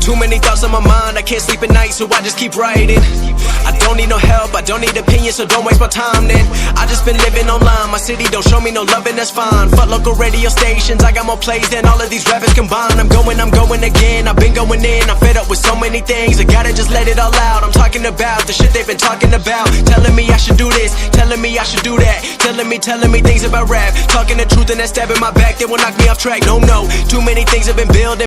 Too many thoughts on my mind, I can't sleep at night, so I just keep writing. I don't need no help, I don't need opinions, so don't waste my time then. I just been living online, my city don't show me no love and that's fine. Fuck local radio stations, I got more plays than all of these rappers combined. I'm going again, I've been going in, I'm fed up with so many things, I gotta just let it all out. I'm talking about the shit they've been talking about, telling me I should do this, telling me I should do that, telling me things about rap, talking the truth and that stab in my back, they will knock me off track. No, too many things have been building.